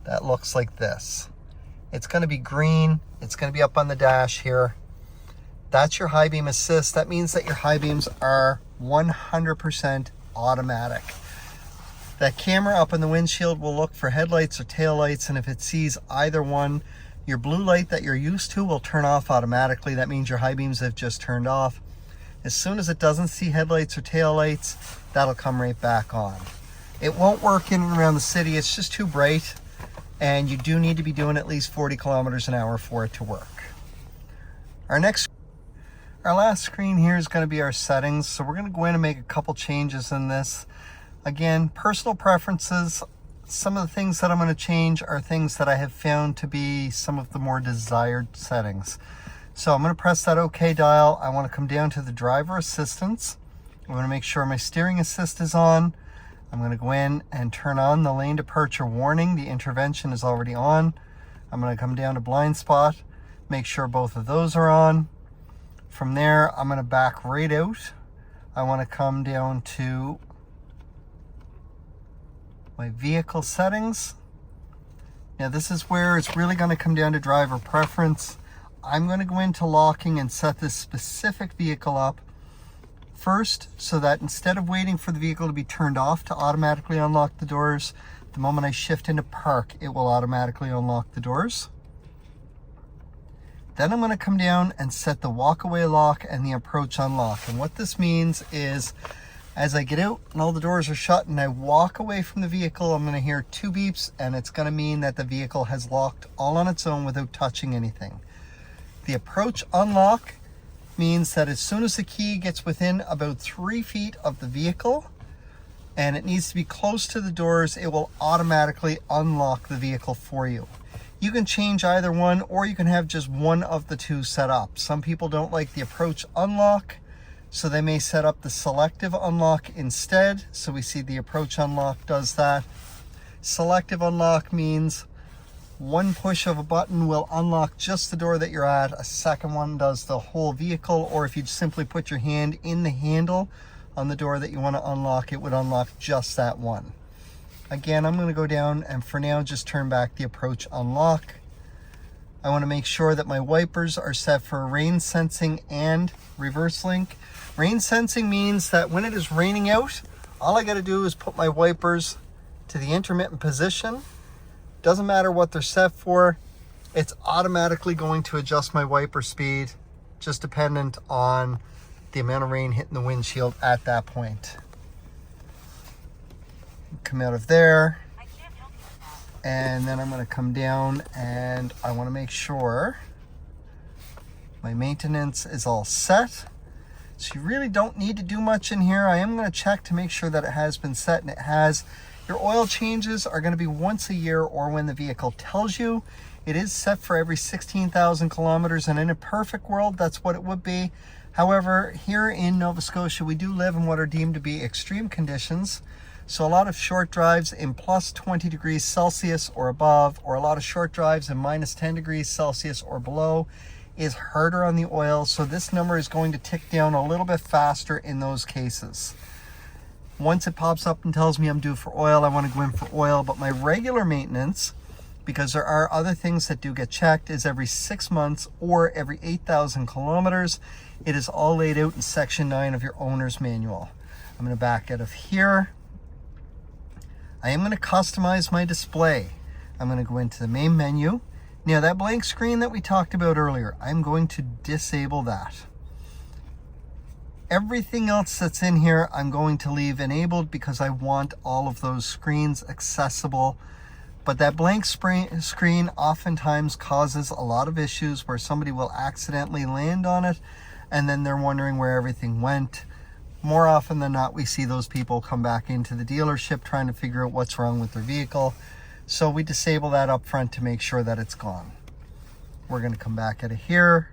that looks like this. It's going to be green. It's going to be up on the dash here. That's your high beam assist. That means that your high beams are 100% automatic. That camera up in the windshield will look for headlights or taillights, and if it sees either one, your blue light that you're used to will turn off automatically. That means your high beams have just turned off. As soon as it doesn't see headlights or taillights, that'll come right back on. It won't work in and around the city. It's just too bright, and you do need to be doing at least 40 kilometers an hour for it to work. Our last screen here is going to be our settings. So we're going to go in and make a couple changes in this. Again, personal preferences. Some of the things that I'm going to change are things that I have found to be some of the more desired settings. So I'm going to press that OK dial. I want to come down to the driver assistance. I'm going to make sure my steering assist is on. I'm going to go in and turn on the lane departure warning. The intervention is already on. I'm going to come down to blind spot, make sure both of those are on. From there, I'm going to back right out. I want to come down to my vehicle settings. Now this is where it's really going to come down to driver preference. I'm going to go into locking and set this specific vehicle up first so that instead of waiting for the vehicle to be turned off to automatically unlock the doors, the moment I shift into park, it will automatically unlock the doors. Then I'm going to come down and set the walk-away lock and the approach unlock. And what this means is as I get out and all the doors are shut and I walk away from the vehicle, I'm going to hear 2 beeps, and it's going to mean that the vehicle has locked all on its own without touching anything. The approach unlock means that as soon as the key gets within about 3 feet of the vehicle and it needs to be close to the doors, it will automatically unlock the vehicle for you. You can change either one, or you can have just one of the two set up. Some people don't like the approach unlock, so they may set up the selective unlock instead. So we see the approach unlock does that. Selective unlock means One push of a button will unlock just the door that you're at. A second one does the whole vehicle, or if you simply put your hand in the handle on the door that you want to unlock, it would unlock just that one. Again, I'm going to go down and for now just turn back the approach unlock. I want to make sure that my wipers are set for rain sensing and reverse link. Rain sensing means that when it is raining out, all I got to do is put my wipers to the intermittent position. Doesn't matter what they're set for, it's automatically going to adjust my wiper speed, just dependent on the amount of rain hitting the windshield at that point. Come out of there, and then I'm going to come down and I want to make sure my maintenance is all set. So you really don't need to do much in here. I am going to check to make sure that it has been set, and it has. Your oil changes are going to be once a year or when the vehicle tells you. It is set for every 16,000 kilometers, and in a perfect world, that's what it would be. However, here in Nova Scotia, we do live in what are deemed to be extreme conditions. So a lot of short drives in plus 20 degrees Celsius or above, or a lot of short drives in minus 10 degrees Celsius or below is harder on the oil. So this number is going to tick down a little bit faster in those cases. Once it pops up and tells me I'm due for oil, I want to go in for oil. But my regular maintenance, because there are other things that do get checked, is every 6 months or every 8,000 kilometers. It is all laid out in section 9 of your owner's manual. I'm going to back out of here. I am going to customize my display. I'm going to go into the main menu. Now that blank screen that we talked about earlier, I'm going to disable that. Everything else that's in here, I'm going to leave enabled because I want all of those screens accessible. But that blank screen oftentimes causes a lot of issues where somebody will accidentally land on it and then they're wondering where everything went. More often than not, we see those people come back into the dealership trying to figure out what's wrong with their vehicle. So we disable that up front to make sure that it's gone. We're going to come back out of here.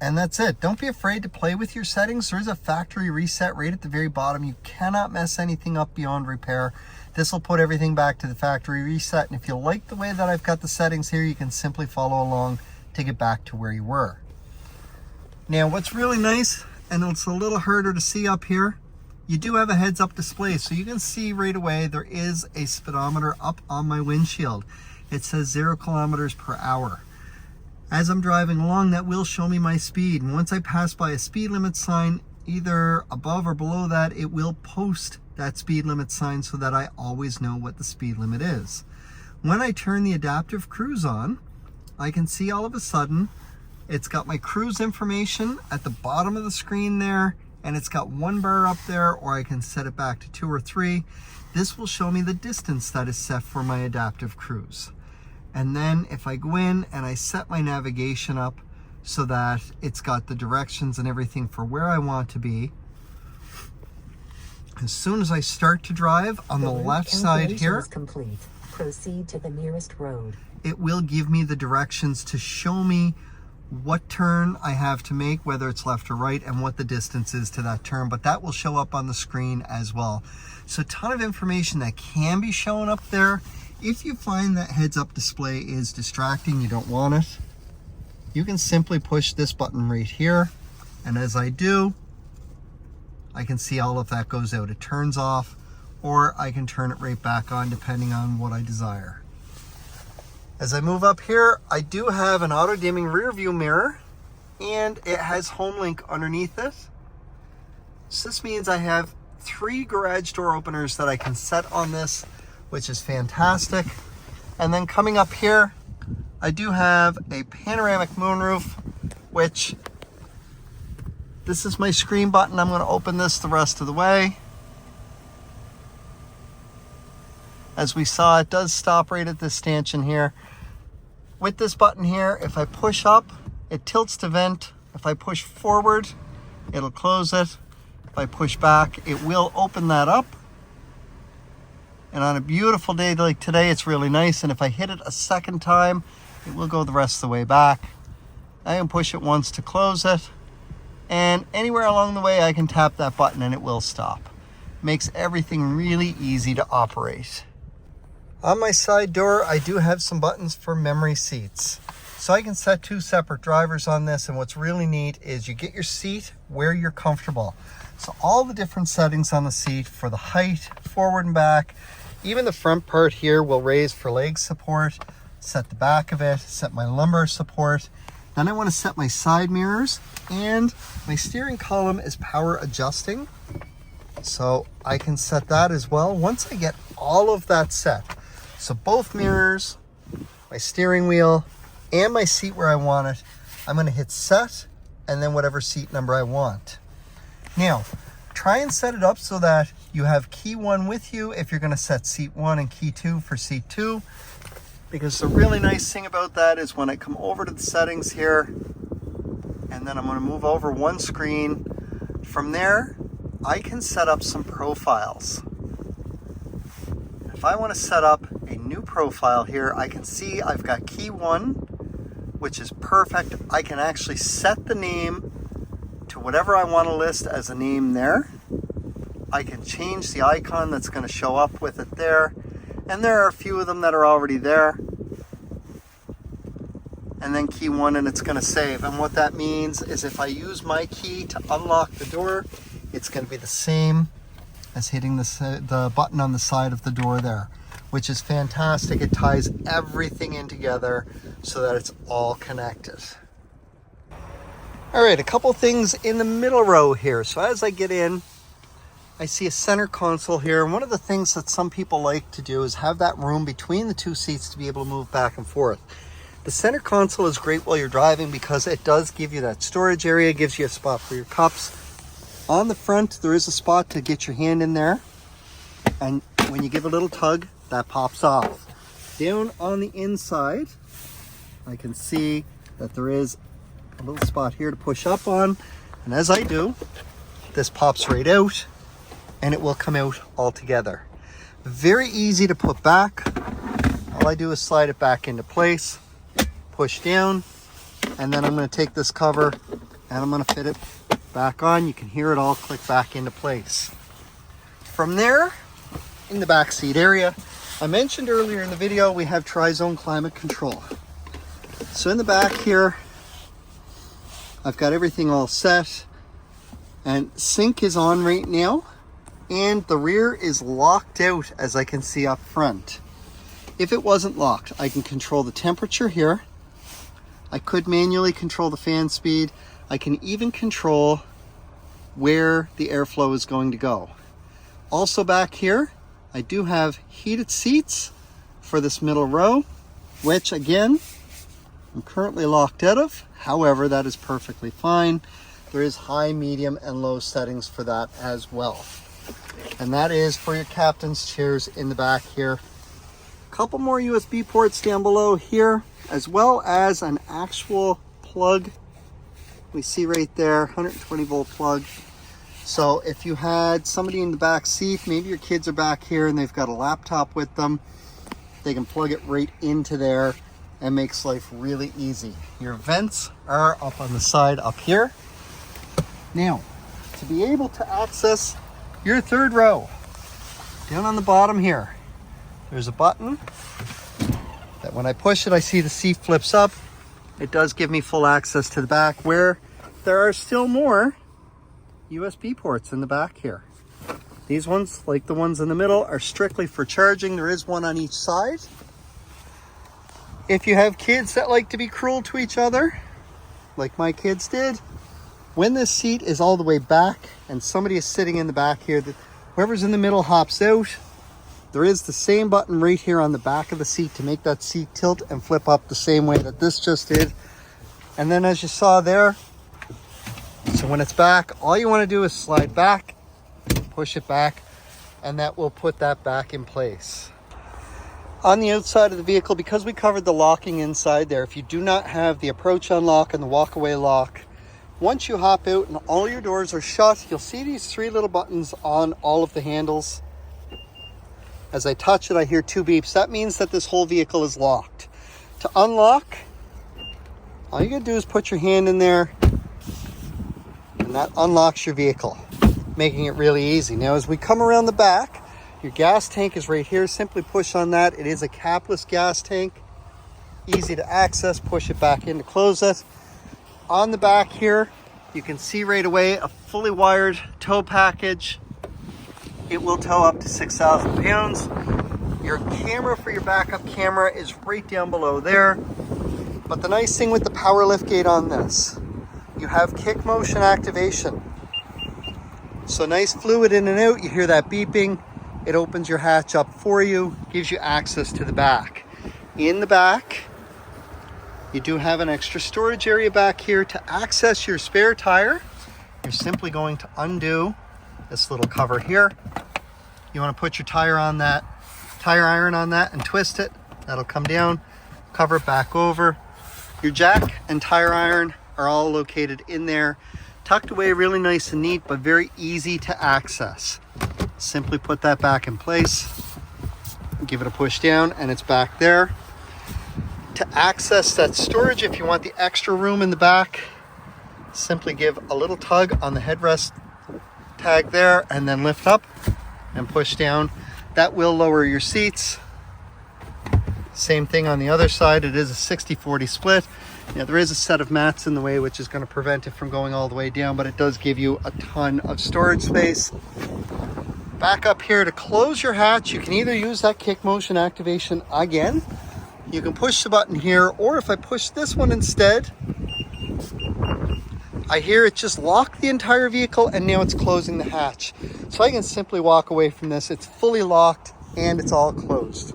And that's it. Don't be afraid to play with your settings. There is a factory reset right at the very bottom. You cannot mess anything up beyond repair. This will put everything back to the factory reset. And if you like the way that I've got the settings here, you can simply follow along to get back to where you were. Now, what's really nice, and it's a little harder to see up here, you do have a heads-up display. So you can see right away there is a speedometer up on my windshield. It says 0 kilometers per hour. As I'm driving along, that will show me my speed. And once I pass by a speed limit sign, either above or below that, it will post that speed limit sign so that I always know what the speed limit is. When I turn the adaptive cruise on, I can see all of a sudden, it's got my cruise information at the bottom of the screen there, and it's got 1 bar up there, or I can set it back to 2 or 3. This will show me the distance that is set for my adaptive cruise. And then if I go in and I set my navigation up so that it's got the directions and everything for where I want to be, as soon as I start to drive on the left side here, complete. Proceed to the nearest road. It will give me the directions to show me what turn I have to make, whether it's left or right, and what the distance is to that turn. But that will show up on the screen as well. So a ton of information that can be shown up there. If you find that heads-up display is distracting, you don't want it, you can simply push this button right here. And as I do, I can see all of that goes out. It turns off, or I can turn it right back on depending on what I desire. As I move up here, I do have an auto-dimming rear view mirror, and it has HomeLink underneath it. So this means I have 3 garage door openers that I can set on this, which is fantastic. And then coming up here, I do have a panoramic moonroof, which this is my screen button. I'm going to open this the rest of the way. As we saw, it does stop right at this stanchion here. With this button here, if I push up, it tilts to vent. If I push forward, it'll close it. If I push back, it will open that up. And on a beautiful day like today, it's really nice. And if I hit it a second time, it will go the rest of the way back. I can push it once to close it. And anywhere along the way, I can tap that button and it will stop. Makes everything really easy to operate. On my side door, I do have some buttons for memory seats. So I can set 2 separate drivers on this, and what's really neat is you get your seat where you're comfortable. So all the different settings on the seat for the height, forward and back, even the front part here will raise for leg support, set the back of it, set my lumbar support. Then I want to set my side mirrors, and my steering column is power adjusting. So I can set that as well once I get all of that set. So both mirrors, my steering wheel, and my seat where I want it, I'm going to hit set, and then whatever seat number I want. Now, try and set it up so that you have key 1 with you if you're going to set seat 1 and key 2 for seat 2. Because the really nice thing about that is when I come over to the settings here, and then I'm going to move over one screen, from there, I can set up some profiles. If I want to set up a new profile here, I can see I've got key 1, which is perfect. I can actually set the name to whatever I want to list as a name there. I can change the icon that's going to show up with it there. And there are a few of them that are already there. And then key 1, and it's going to save. And what that means is if I use my key to unlock the door, it's going to be the same as hitting the button on the side of the door there, which is fantastic. It ties everything in together so that it's all connected. All right, a couple things in the middle row here. So as I get in, I see a center console here. And one of the things that some people like to do is have that room between the 2 seats to be able to move back and forth. The center console is great while you're driving because it does give you that storage area, gives you a spot for your cups. On the front, there is a spot to get your hand in there. And when you give a little tug, that pops off. Down on the inside, I can see that there is a little spot here to push up on. And as I do, this pops right out and it will come out all together. Very easy to put back. All I do is slide it back into place, push down, and then I'm going to take this cover and I'm going to fit it back on. You can hear it all click back into place. From there, in the back seat area, I mentioned earlier in the video, we have tri-zone climate control. So in the back here, I've got everything all set, and sync is on right now, and the rear is locked out as I can see up front. If it wasn't locked, I can control the temperature here. I could manually control the fan speed. I can even control where the airflow is going to go. Also back here, I do have heated seats for this middle row, which again, I'm currently locked out of. However, that is perfectly fine. There is high, medium, and low settings for that as well. And that is for your captain's chairs in the back here. A couple more USB ports down below here, as well as an actual plug. We see right there, 120 volt plug. So if you had somebody in the back seat, maybe your kids are back here and they've got a laptop with them, they can plug it right into there and makes life really easy. Your vents are up on the side up here. Now, to be able to access your third row, down on the bottom here, there's a button that when I push it, I see the seat flips up. It does give me full access to the back, where there are still more USB ports in the back here. These ones, like the ones in the middle, are strictly for charging. There is one on each side. If you have kids that like to be cruel to each other, like my kids did, when this seat is all the way back and somebody is sitting in the back here, whoever's in the middle hops out, there is the same button right here on the back of the seat to make that seat tilt and flip up the same way that this just did. And then as you saw there, so when it's back, all you want to do is slide back, push it back, and that will put that back in place. On the outside of the vehicle, because we covered the locking inside there, if you do not have the approach unlock and the walkaway lock, once you hop out and all your doors are shut, you'll see these 3 little buttons on all of the handles. As I touch it, I hear 2 beeps. That means that this whole vehicle is locked. To unlock, all you gotta do is put your hand in there, and that unlocks your vehicle, making it really easy. Now, as we come around the back, Your gas tank is right here. Simply push on that. It is a capless gas tank. Easy to access. Push it back in to close it. On the back here, you can see right away a fully wired tow package. It will tow up to 6,000 pounds. Your camera for your backup camera is right down below there. But the nice thing with the power lift gate on this, you have kick motion activation. So nice fluid in and out. You hear that beeping. It opens your hatch up for you, gives you access to the back. In the back, you do have an extra storage area back here to access your spare tire. You're simply going to undo this little cover here. You want to put your tire on that, tire iron on that, and twist it. That'll come down, cover it back over. Your jack and tire iron are all located in there, tucked away really nice and neat, but very easy to access. Simply put that back in place, give it a push down, and it's back there. To access that storage, if you want the extra room in the back, simply give a little tug on the headrest tag there and then lift up and push down. That will lower your seats. Same thing on the other side. It is a 60-40 split. Now there is a set of mats in the way which is going to prevent it from going all the way down, but it does give you a ton of storage space. Back up here to close your hatch, you can either use that kick motion activation again. You can push the button here, or if I push this one instead, I hear it just lock the entire vehicle, and now it's closing the hatch. So I can simply walk away from this. It's fully locked and it's all closed.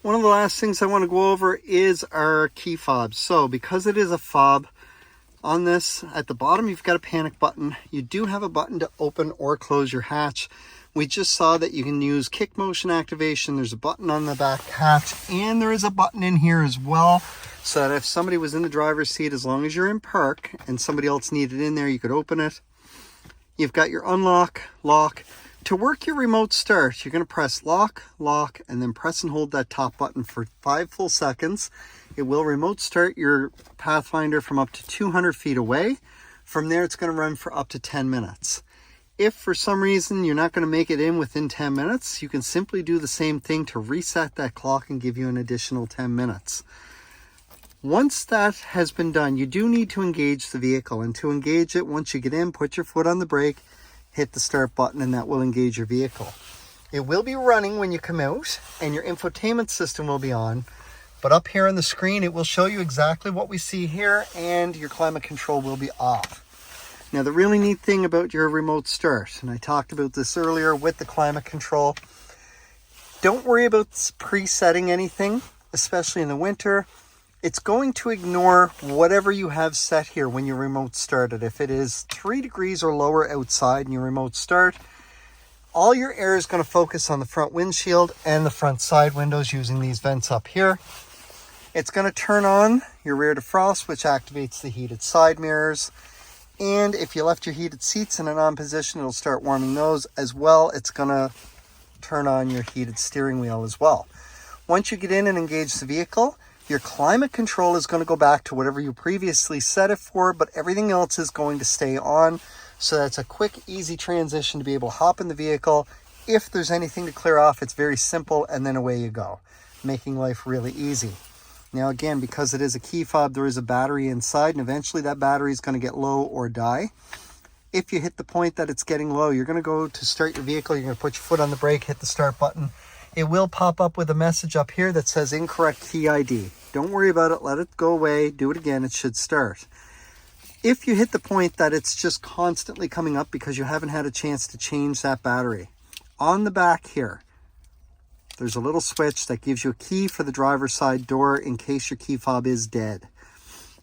One of the last things I want to go over is our key fob. So because it is a fob, on this at the bottom you've got a panic button. You do have a button to open or close your hatch. We just saw that you can use kick motion activation. There's a button on the back hatch, and there is a button in here as well, so that if somebody was in the driver's seat, as long as you're in park and somebody else needed in there, you could open it. You've got your unlock, lock. To work your remote start, you're going to press lock, lock, and then press and hold that top button for 5 full seconds. It will remote start your Pathfinder from up to 200 feet away. From there, it's going to run for up to 10 minutes. If for some reason you're not going to make it in within 10 minutes, you can simply do the same thing to reset that clock and give you an additional 10 minutes. Once that has been done, you do need to engage the vehicle. And to engage it, once you get in, put your foot on the brake, hit the start button, and that will engage your vehicle. It will be running when you come out, and your infotainment system will be on. But up here on the screen, it will show you exactly what we see here, and your climate control will be off. Now, the really neat thing about your remote start, and I talked about this earlier with the climate control, don't worry about presetting anything, especially in the winter. It's going to ignore whatever you have set here when you remote start it. If it is 3 degrees or lower outside and you remote start, all your air is going to focus on the front windshield and the front side windows using these vents up here. It's going to turn on your rear defrost, which activates the heated side mirrors. And if you left your heated seats in an on position, it'll start warming those as well. It's going to turn on your heated steering wheel as well. Once you get in and engage the vehicle, your climate control is going to go back to whatever you previously set it for, but everything else is going to stay on. So that's a quick, easy transition to be able to hop in the vehicle. If there's anything to clear off, it's very simple, and then away you go, making life really easy. Now again, because it is a key fob, there is a battery inside, and eventually that battery is going to get low or die. If you hit the point that it's getting low, you're going to go to start your vehicle, you're going to put your foot on the brake, hit the start button. It will pop up with a message up here that says incorrect key ID. Don't worry about it, let it go away, do it again, it should start. If you hit the point that it's just constantly coming up because you haven't had a chance to change that battery, on the back here, there's a little switch that gives you a key for the driver's side door in case your key fob is dead.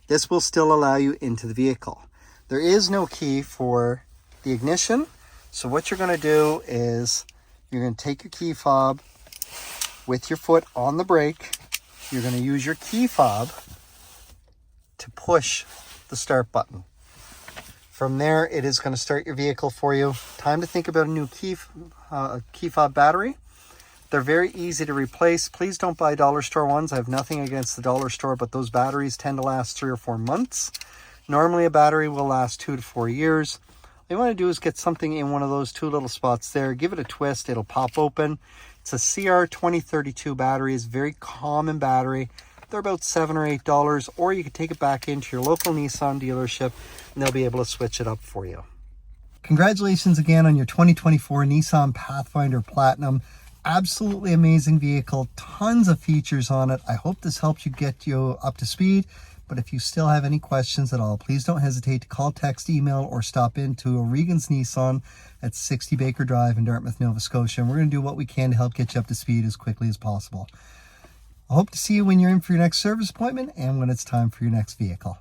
This will still allow you into the vehicle. There is no key for the ignition. So what you're going to do is you're going to take your key fob with your foot on the brake. You're going to use your key fob to push the start button. From there, it is going to start your vehicle for you. Time to think about a new key fob battery. They're very easy to replace. Please don't buy dollar store ones. I have nothing against the dollar store, but those batteries tend to last 3 or 4 months. Normally a battery will last 2 to 4 years. All you want to do is get something in one of those two little spots there, give it a twist, it'll pop open. It's a CR2032 battery. It's a very common battery. They're about $7 or $8, or you can take it back into your local Nissan dealership and they'll be able to switch it up for you. Congratulations again on your 2024 Nissan Pathfinder Platinum. Absolutely amazing vehicle, tons of features on it. I hope this helped you get you up to speed. But if you still have any questions at all, please don't hesitate to call, text, email, or stop into O'Regan's Nissan at 60 Baker Drive in Dartmouth, Nova Scotia. And we're going to do what we can to help get you up to speed as quickly as possible. I hope to see you when you're in for your next service appointment and when it's time for your next vehicle.